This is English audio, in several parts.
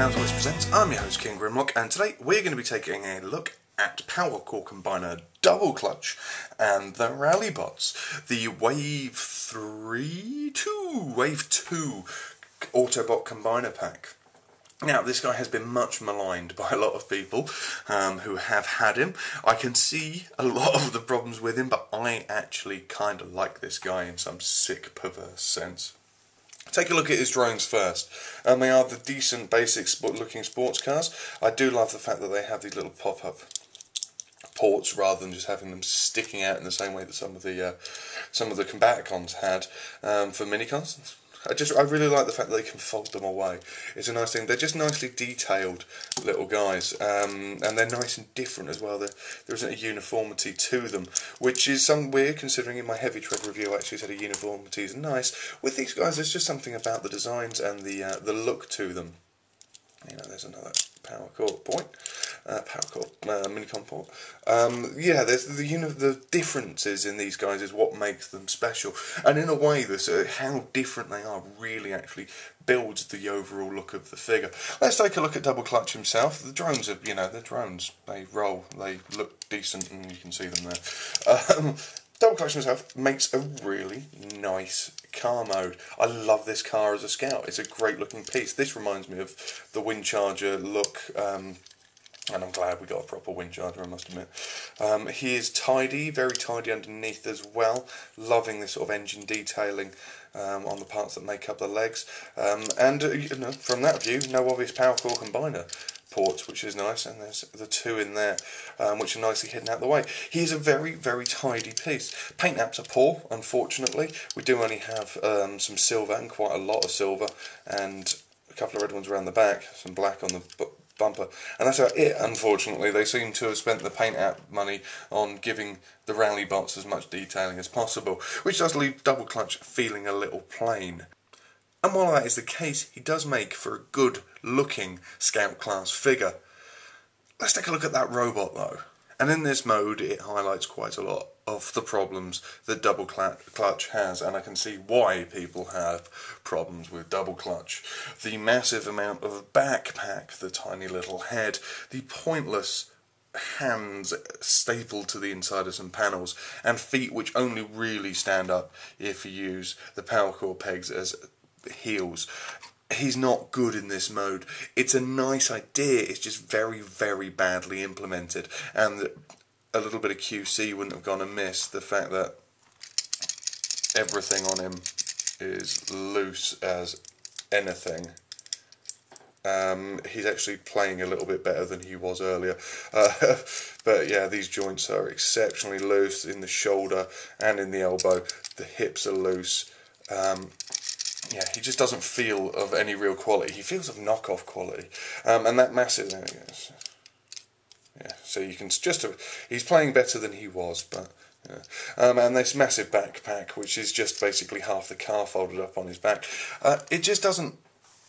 Rallybots presents. I'm your host King Grimlock, and today we're going to be taking a look at Powercore Combiner Double Clutch and the Rallybots, the Wave 2 Autobot Combiner Pack. Now, this guy has been much maligned by a lot of people who have had him. I can see a lot of the problems with him, but I actually kind of like this guy in some sick, perverse sense. Take a look at his drones first. They are the decent, basic looking sports cars. I do love the fact that they have these little pop-up ports rather than just having them sticking out in the same way that some of the Combaticons had for minicars. I really like the fact that they can fold them away. It's a nice thing. They're just nicely detailed little guys, and they're nice and different as well. There isn't a uniformity to them, which is some weird considering in my heavy tread review I actually said a uniformity is nice. With these guys, there's just something about the designs and the look to them. You know, there's another Powercore point, Powercore minicon port. Yeah, there's the differences in these guys is what makes them special, and in a way, how different they are really actually builds the overall look of the figure. Let's take a look at Double Clutch himself. The drones are, they're drones. They roll. They look decent, and you can see them there. Double Clutch himself makes a really nice car mode. I love this car as a Scout. It's a great looking piece. This reminds me of the Windcharger look, and I'm glad we got a proper Windcharger, I must admit. He is tidy, very tidy underneath as well. Loving this sort of engine detailing on the parts that make up the legs. And from that view, no obvious Powercore Combiner ports, which is nice, and there's the two in there which are nicely hidden out the way. He's a very, very tidy piece. Paint apps are poor, unfortunately. We do only have some silver, and quite a lot of silver, and a couple of red ones around the back, some black on the bumper, and that's about it. Unfortunately, they seem to have spent the paint app money on giving the Rallybots as much detailing as possible, which does leave Double Clutch feeling a little plain. And while that is the case, he does make for a good looking Scout class figure. Let's take a look at that robot though. And in this mode it highlights quite a lot of the problems that Double Clutch has, and I can see why people have problems with Double Clutch. The massive amount of backpack, the tiny little head, the pointless hands stapled to the inside of some panels, and feet which only really stand up if you use the Powercore pegs as heels. He's not good in this mode. It's a nice idea, it's just very, very badly implemented, and a little bit of QC wouldn't have gone amiss. The fact that everything on him is loose as anything. He's actually playing a little bit better than he was earlier. But yeah, these joints are exceptionally loose in the shoulder and in the elbow. The hips are loose. Yeah, he just doesn't feel of any real quality. He feels of knockoff quality. And that massive... There he goes. Yeah, so you can he's playing better than he was, but... Yeah. And this massive backpack, which is just basically half the car folded up on his back. It just doesn't...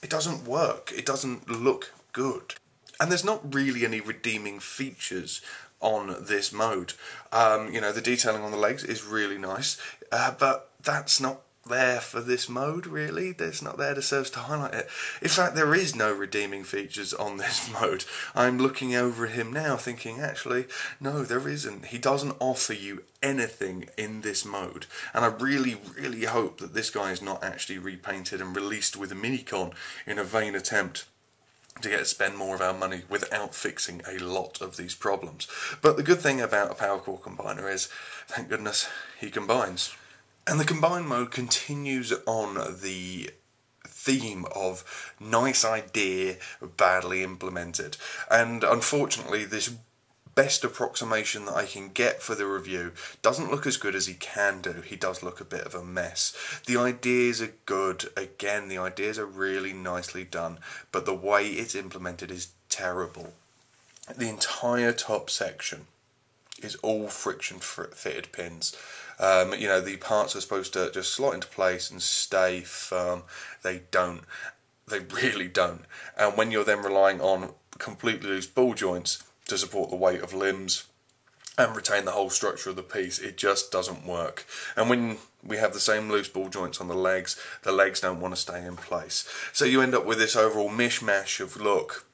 It doesn't work. It doesn't look good. And there's not really any redeeming features on this mode. The detailing on the legs is really nice, but that's not there for this mode, really. It's not there to serve to highlight it. In fact, there is no redeeming features on this mode. I'm looking over him now thinking, actually, no, there isn't. He doesn't offer you anything in this mode, and I really, really hope that this guy is not actually repainted and released with a minicon in a vain attempt to get to spend more of our money without fixing a lot of these problems. But the good thing about a Powercore Combiner is, thank goodness, he combines. And the Combine mode continues on the theme of nice idea, badly implemented. And unfortunately, this best approximation that I can get for the review doesn't look as good as he can do. He does look a bit of a mess. The ideas are good. Again, the ideas are really nicely done, but the way it's implemented is terrible. The entire top section is all friction fitted pins. The parts are supposed to just slot into place and stay firm. They don't. They really don't. And when you're then relying on completely loose ball joints to support the weight of limbs, and retain the whole structure of the piece. It just doesn't work. And when we have the same loose ball joints on the legs don't want to stay in place. So you end up with this overall mishmash of look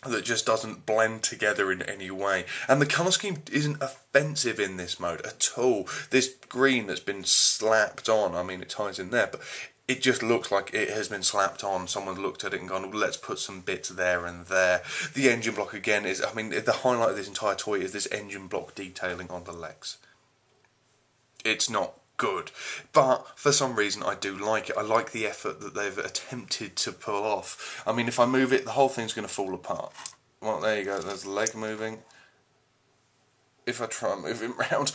that just doesn't blend together in any way. And the colour scheme isn't offensive in this mode at all. This green that's been slapped on, I mean it ties in there, but it just looks like it has been slapped on. Someone looked at it and gone, well, let's put some bits there and there. The engine block again is, I mean, the highlight of this entire toy is this engine block detailing on the legs. It's not good, but for some reason I do like it. I like the effort that they've attempted to pull off. I mean, if I move it, the whole thing's going to fall apart. Well, there you go, there's the leg moving. If I try and move it round,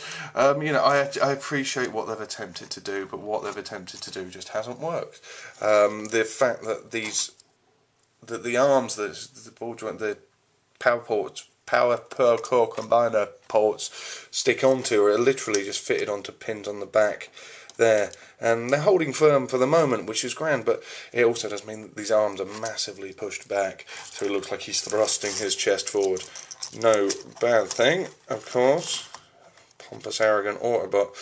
you know, I appreciate what they've attempted to do, but what they've attempted to do just hasn't worked. The fact that the arms, the ball joint, the Powercore combiner ports stick onto are literally just fitted onto pins on the back there, and they're holding firm for the moment, which is grand, but it also does mean that these arms are massively pushed back, so it looks like he's thrusting his chest forward. No bad thing, of course. Pompous, arrogant Autobot.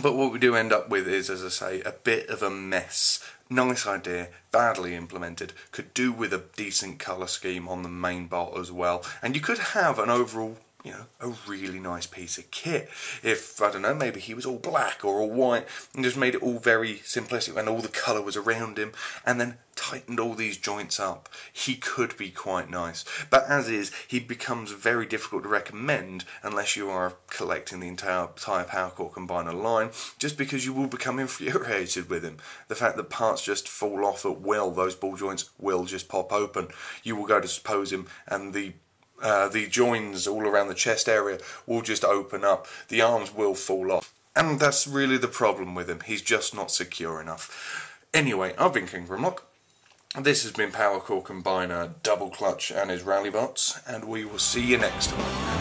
But what we do end up with is, as I say, a bit of a mess. Nice idea, badly implemented, could do with a decent colour scheme on the main bot as well, and you could have an overall, you know, a really nice piece of kit. If, I don't know, maybe he was all black or all white and just made it all very simplistic and all the colour was around him and then tightened all these joints up, he could be quite nice. But as is, he becomes very difficult to recommend unless you are collecting the entire Powercore combiner line, just because you will become infuriated with him. The fact that parts just fall off at will, those ball joints will just pop open. You will go to suppose him and the joins all around the chest area will just open up, the arms will fall off, and that's really the problem with him. He's just not secure enough. Anyway, I've been King Grimlock. This has been Powercore Combiner, Double Clutch and his Rallybots, and we will see you next time.